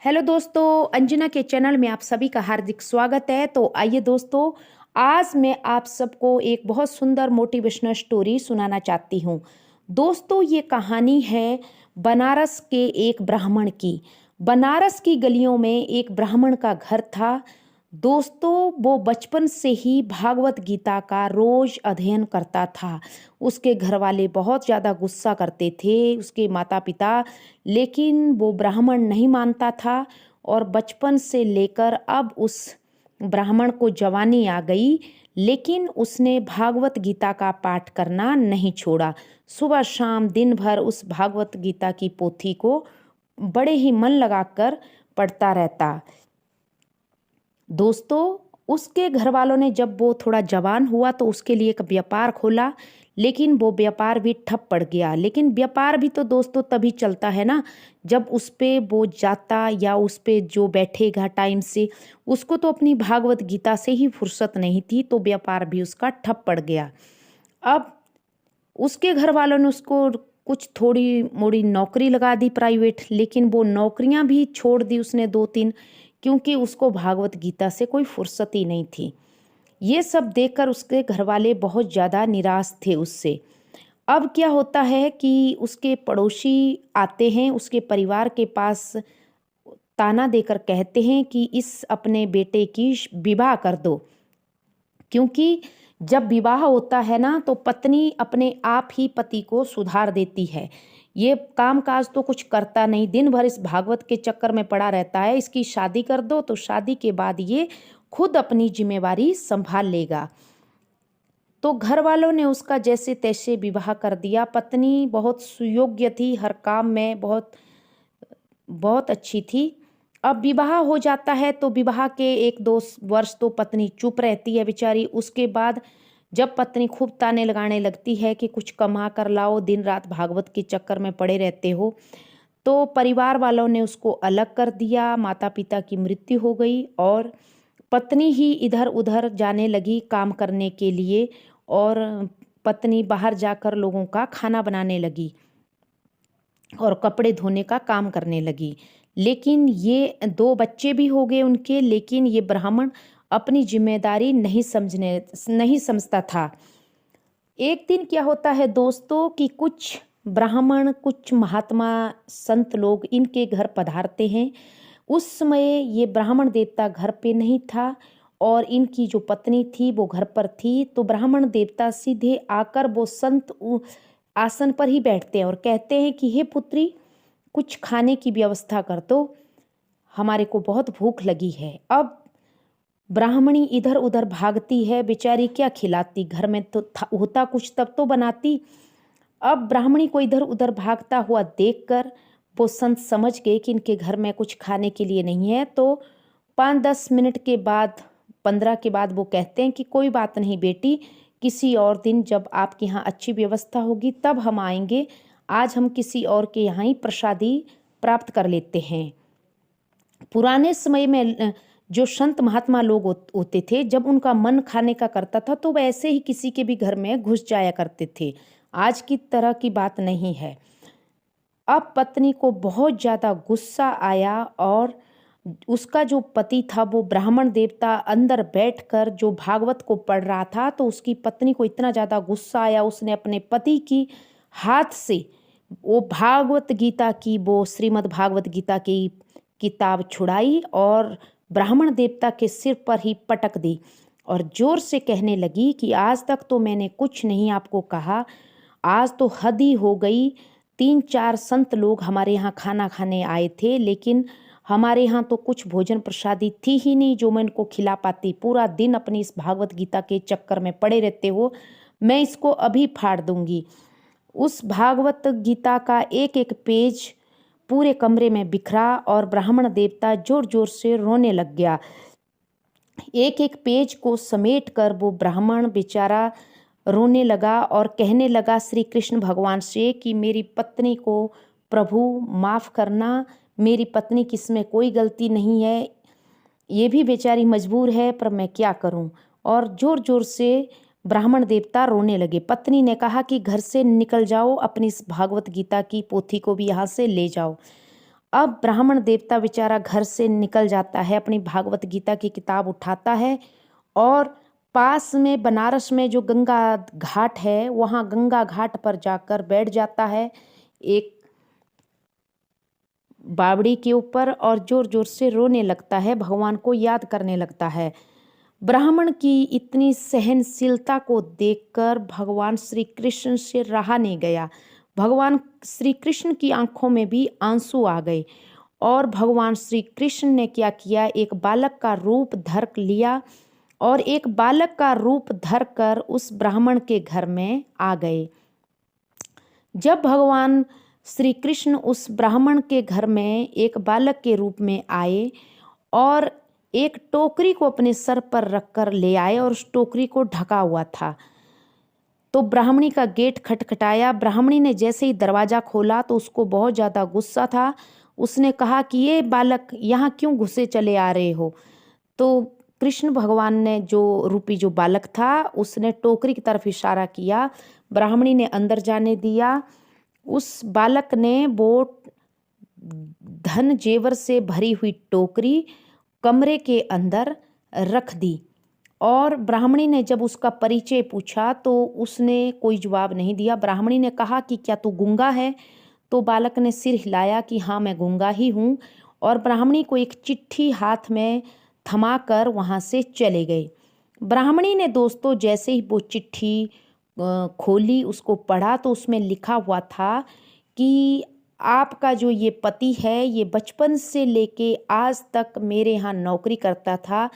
Hello दोस्तों, अंजना के channel में आप सभी का हार्दिक स्वागत है। तो आइए दोस्तों, आज मैं आप सबको एक बहुत सुंदर मोटिवेशनल स्टोरी सुनाना चाहती हूँ। दोस्तों, ये कहानी है बनारस के एक ब्राह्मण की। बनारस की गलियों में एक ब्राह्मण का घर था। दोस्तों, वो बचपन से ही भागवत गीता का रोज अध्ययन करता था। उसके घर वाले बहुत ज़्यादा गुस्सा करते थे, उसके माता पिता, लेकिन वो ब्राह्मण नहीं मानता था। और बचपन से लेकर अब उस ब्राह्मण को जवानी आ गई, लेकिन उसने भागवत गीता का पाठ करना नहीं छोड़ा। सुबह शाम दिन भर उस भागवत गीता की पोथी को बड़े ही मन लगाकर पढ़ता रहता। दोस्तों, उसके घर वालों ने जब वो थोड़ा जवान हुआ तो उसके लिए एक व्यापार खोला, लेकिन वो व्यापार भी ठप पड़ गया। लेकिन व्यापार भी तो दोस्तों तभी चलता है ना, जब उस पे वो जाता या उस पे जो बैठेगा टाइम से। उसको तो अपनी भागवत गीता से ही फुर्सत नहीं थी, तो व्यापार भी उसका ठप पड़ गया। अब उसके घर वालों ने उसको कुछ थोड़ी मोड़ी नौकरी लगा दी प्राइवेट, लेकिन वो नौकरियां भी छोड़ दी उसने दो तीन, क्योंकि उसको भागवत गीता से कोई फुर्सत ही नहीं थी। ये सब देखकर उसके घर वाले बहुत ज़्यादा निराश थे उससे। अब क्या होता है कि उसके पड़ोसी आते हैं उसके परिवार के पास, ताना देकर कहते हैं कि इस अपने बेटे की विवाह कर दो। क्योंकि जब विवाह होता है ना, तो पत्नी अपने आप ही पति को सुधार देती है। ये काम काज तो कुछ करता नहीं, दिन भर इस भागवत के चक्कर में पड़ा रहता है। इसकी शादी कर दो तो शादी के बाद ये खुद अपनी जिम्मेवारी संभाल लेगा। तो घर वालों ने उसका जैसे तैसे विवाह कर दिया। पत्नी बहुत सुयोग्य थी, हर काम में बहुत बहुत अच्छी थी। अब विवाह हो जाता है तो विवाह के एक दो वर्ष तो पत्नी चुप रहती है बेचारी। उसके बाद जब पत्नी खूब ताने लगाने लगती है कि कुछ कमा कर लाओ, दिन रात भागवत के चक्कर में पड़े रहते हो, तो परिवार वालों ने उसको अलग कर दिया। माता पिता की मृत्यु हो गई और पत्नी ही इधर उधर जाने लगी काम करने के लिए। और पत्नी बाहर जाकर लोगों का खाना बनाने लगी और कपड़े धोने का काम करने लगी। लेकिन ये दो बच्चे भी हो गए उनके, लेकिन ये ब्राह्मण अपनी जिम्मेदारी नहीं समझता था। एक दिन क्या होता है दोस्तों कि कुछ ब्राह्मण, कुछ महात्मा संत लोग इनके घर पधारते हैं। उस समय ये ब्राह्मण देवता घर पे नहीं था और इनकी जो पत्नी थी वो घर पर थी। तो ब्राह्मण देवता सीधे आकर वो संत आसन पर ही बैठते हैं और कहते हैं कि हे पुत्री, कुछ खाने की व्यवस्था कर दो, हमारे को बहुत भूख लगी है। अब ब्राह्मणी इधर उधर भागती है बेचारी, क्या खिलाती, घर में तो होता कुछ तब तो बनाती। अब ब्राह्मणी को इधर उधर भागता हुआ देखकर वो संत समझ गए कि इनके घर में कुछ खाने के लिए नहीं है। तो 5-10 मिनट के बाद, 15 के बाद वो कहते हैं कि कोई बात नहीं बेटी, किसी और दिन जब आपके यहाँ अच्छी व्यवस्था होगी तब हम आएंगे। आज हम किसी और के यहाँ ही प्रसादी प्राप्त कर लेते हैं। पुराने समय में जो संत महात्मा लोग होते थे, जब उनका मन खाने का करता था तो वैसे ही किसी के भी घर में घुस जाया करते थे। आज की तरह की बात नहीं है। अब पत्नी को बहुत ज़्यादा गुस्सा आया और उसका जो पति था वो ब्राह्मण देवता अंदर बैठकर जो भागवत को पढ़ रहा था, तो उसकी पत्नी को इतना ज़्यादा गुस्सा आया, उसने अपने पति की हाथ से वो भागवत गीता की, वो श्रीमद् भागवत गीता की किताब छुड़ाई और ब्राह्मण देवता के सिर पर ही पटक दी और जोर से कहने लगी कि आज तक तो मैंने कुछ नहीं आपको कहा, आज तो हद ही हो गई। 3-4 संत लोग हमारे यहाँ खाना खाने आए थे, लेकिन हमारे यहाँ तो कुछ भोजन प्रसादी थी ही नहीं जो मैं इनको खिला पाती। पूरा दिन अपनी इस भागवत गीता के चक्कर में पड़े रहते हो, मैं इसको अभी फाड़ दूंगी। उस भागवत गीता का एक एक पेज पूरे कमरे में बिखरा और ब्राह्मण देवता जोर जोर से रोने लग गया। एक एक पेज को समेट कर वो ब्राह्मण बेचारा रोने लगा और कहने लगा श्री कृष्ण भगवान से कि मेरी पत्नी को प्रभु माफ़ करना, मेरी पत्नी की इसमें कोई गलती नहीं है, ये भी बेचारी मजबूर है, पर मैं क्या करूं। और जोर जोर से ब्राह्मण देवता रोने लगे। पत्नी ने कहा कि घर से निकल जाओ, अपनी इस भागवत गीता की पोथी को भी यहाँ से ले जाओ। अब ब्राह्मण देवता बेचारा घर से निकल जाता है, अपनी भागवत गीता की किताब उठाता है और पास में बनारस में जो गंगा घाट है वहाँ गंगा घाट पर जाकर बैठ जाता है एक बावड़ी के ऊपर और जोर जोर से रोने लगता है, भगवान को याद करने लगता है। ब्राह्मण की इतनी सहनशीलता को देखकर भगवान श्री कृष्ण से रहा नहीं गया। भगवान श्री कृष्ण की आंखों में भी आंसू आ गए और भगवान श्री कृष्ण ने क्या किया, एक बालक का रूप धर लिया और एक बालक का रूप धरकर उस ब्राह्मण के घर में आ गए। जब भगवान श्री कृष्ण उस ब्राह्मण के घर में एक बालक के रूप में आए और एक टोकरी को अपने सर पर रखकर ले आए और उस टोकरी को ढका हुआ था, तो ब्राह्मणी का गेट खटखटाया। ब्राह्मणी ने जैसे ही दरवाज़ा खोला तो उसको बहुत ज़्यादा गुस्सा था। उसने कहा कि ये बालक यहाँ क्यों घुसे चले आ रहे हो। तो कृष्ण भगवान ने जो बालक था उसने टोकरी की तरफ इशारा किया। ब्राह्मणी ने अंदर जाने दिया। उस बालक ने वो धन जेवर से भरी हुई टोकरी कमरे के अंदर रख दी और ब्राह्मणी ने जब उसका परिचय पूछा तो उसने कोई जवाब नहीं दिया। ब्राह्मणी ने कहा कि क्या तू गूंगा है, तो बालक ने सिर हिलाया कि हाँ मैं गूंगा ही हूँ और ब्राह्मणी को एक चिट्ठी हाथ में थमाकर वहाँ से चले गए। ब्राह्मणी ने दोस्तों जैसे ही वो चिट्ठी खोली, उसको पढ़ा तो उसमें लिखा हुआ था कि आपका जो ये पति है ये बचपन से लेके आज तक मेरे यहाँ नौकरी करता था,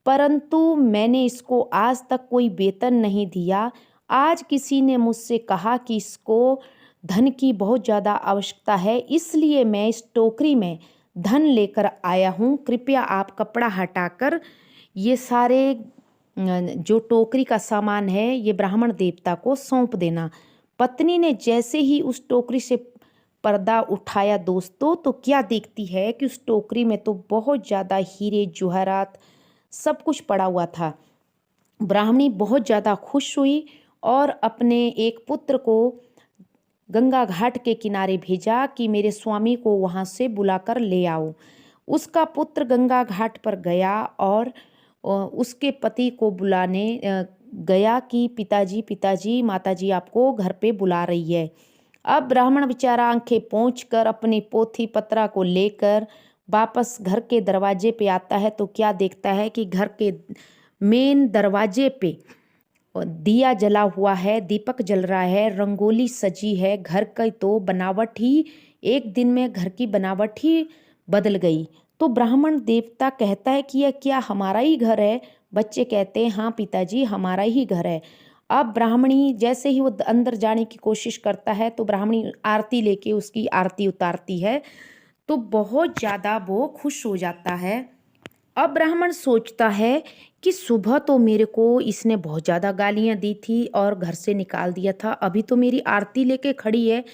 परंतु मैंने इसको आज तक कोई वेतन नहीं दिया। आज किसी ने मुझसे कहा कि इसको धन की बहुत ज़्यादा आवश्यकता है, इसलिए मैं इस टोकरी में धन लेकर आया हूँ। कृपया आप कपड़ा हटाकर ये सारे जो टोकरी का सामान है ये ब्राह्मण देवता को सौंप देना। पत्नी ने जैसे ही उस टोकरी से पर्दा उठाया दोस्तों, तो क्या देखती है कि उस टोकरी में तो बहुत ज़्यादा हीरे जवाहरात सब कुछ पड़ा हुआ था। ब्राह्मणी बहुत ज़्यादा खुश हुई और अपने एक पुत्र को गंगा घाट के किनारे भेजा कि मेरे स्वामी को वहाँ से बुलाकर ले आओ। उसका पुत्र गंगा घाट पर गया और उसके पति को बुलाने गया कि पिताजी पिताजी माताजी आपको घर पे बुला रही है। अब ब्राह्मण बेचारा आंखें पोंछकर अपनी पोथी पत्रा को लेकर वापस घर के दरवाजे पे आता है तो क्या देखता है कि घर के मेन दरवाजे पे दिया जला हुआ है, दीपक जल रहा है, रंगोली सजी है। घर की तो बनावट ही एक दिन में घर की बनावट ही बदल गई। तो ब्राह्मण देवता कहता है कि यह क्या हमारा ही घर है। बच्चे कहते हैं हाँ पिताजी हमारा ही घर है। अब ब्राह्मणी जैसे ही वो अंदर जाने की कोशिश करता है तो ब्राह्मणी आरती लेके उसकी आरती उतारती है, तो बहुत ज़्यादा वो खुश हो जाता है। अब ब्राह्मण सोचता है कि सुबह तो मेरे को इसने बहुत ज़्यादा गालियाँ दी थी और घर से निकाल दिया था, अभी तो मेरी आरती लेके खड़ी है,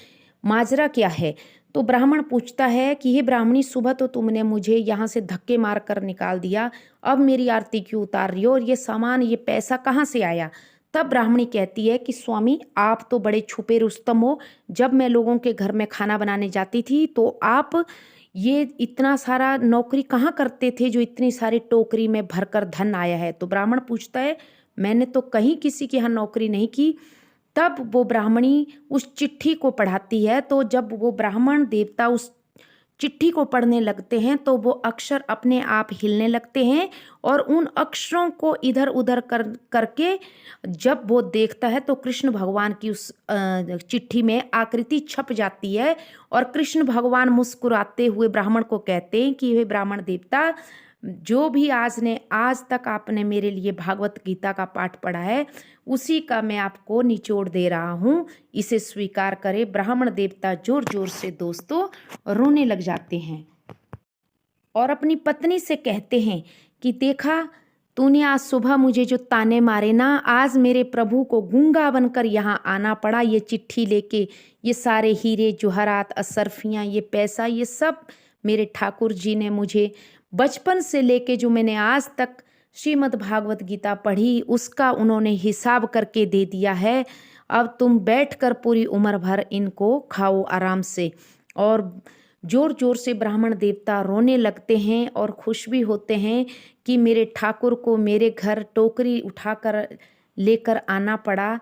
माजरा क्या है। तो ब्राह्मण पूछता है कि हे ब्राह्मणी, सुबह तो तुमने मुझे यहाँ से धक्के मार कर निकाल दिया, अब मेरी आरती क्यों उतार रही हो और ये सामान ये पैसा कहाँ से आया। तब ब्राह्मणी कहती है कि स्वामी आप तो बड़े छुपे रुस्तम हो, जब मैं लोगों के घर में खाना बनाने जाती थी तो आप ये इतना सारा नौकरी कहाँ करते थे जो इतनी सारी टोकरी में भरकर धन आया है। तो ब्राह्मण पूछता है मैंने तो कहीं किसी के यहाँ नौकरी नहीं की। तब वो ब्राह्मणी उस चिट्ठी को पढ़ाती है, तो जब वो ब्राह्मण देवता उस चिट्ठी को पढ़ने लगते हैं तो वो अक्षर अपने आप हिलने लगते हैं और उन अक्षरों को इधर उधर करके जब वो देखता है तो कृष्ण भगवान की उस चिट्ठी में आकृति छप जाती है और कृष्ण भगवान मुस्कुराते हुए ब्राह्मण को कहते हैं कि हे ब्राह्मण देवता, जो भी आज तक आपने मेरे लिए भागवत गीता का पाठ पढ़ा है उसी का मैं आपको निचोड़ दे रहा हूँ, इसे स्वीकार करे। ब्राह्मण देवता जोर जोर से दोस्तों रोने लग जाते हैं और अपनी पत्नी से कहते हैं कि देखा तूने आज सुबह मुझे जो ताने मारे ना, आज मेरे प्रभु को गूंगा बनकर यहाँ आना पड़ा ये चिट्ठी लेके। ये सारे हीरे जवाहरात असरफियाँ ये पैसा ये सब मेरे ठाकुर जी ने मुझे बचपन से लेके जो मैंने आज तक श्रीमद् भागवत गीता पढ़ी उसका उन्होंने हिसाब करके दे दिया है। अब तुम बैठकर पूरी उम्र भर इनको खाओ आराम से। और जोर जोर से ब्राह्मण देवता रोने लगते हैं और खुश भी होते हैं कि मेरे ठाकुर को मेरे घर टोकरी उठाकर लेकर आना पड़ा।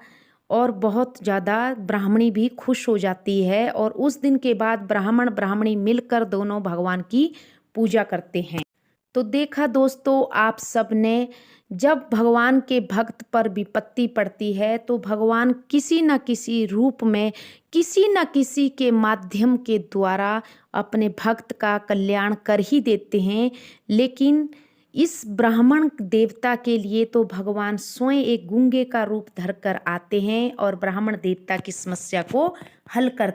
और बहुत ज़्यादा ब्राह्मणी भी खुश हो जाती है और उस दिन के बाद ब्राह्मण ब्राह्मणी मिलकर दोनों भगवान की पूजा करते हैं। तो देखा दोस्तों आप सब ने, जब भगवान के भक्त पर विपत्ति पड़ती है तो भगवान किसी न किसी रूप में, किसी न किसी के माध्यम के द्वारा अपने भक्त का कल्याण कर ही देते हैं। लेकिन इस ब्राह्मण देवता के लिए तो भगवान स्वयं एक गूंगे का रूप धरकर आते हैं और ब्राह्मण देवता की समस्या को हल करते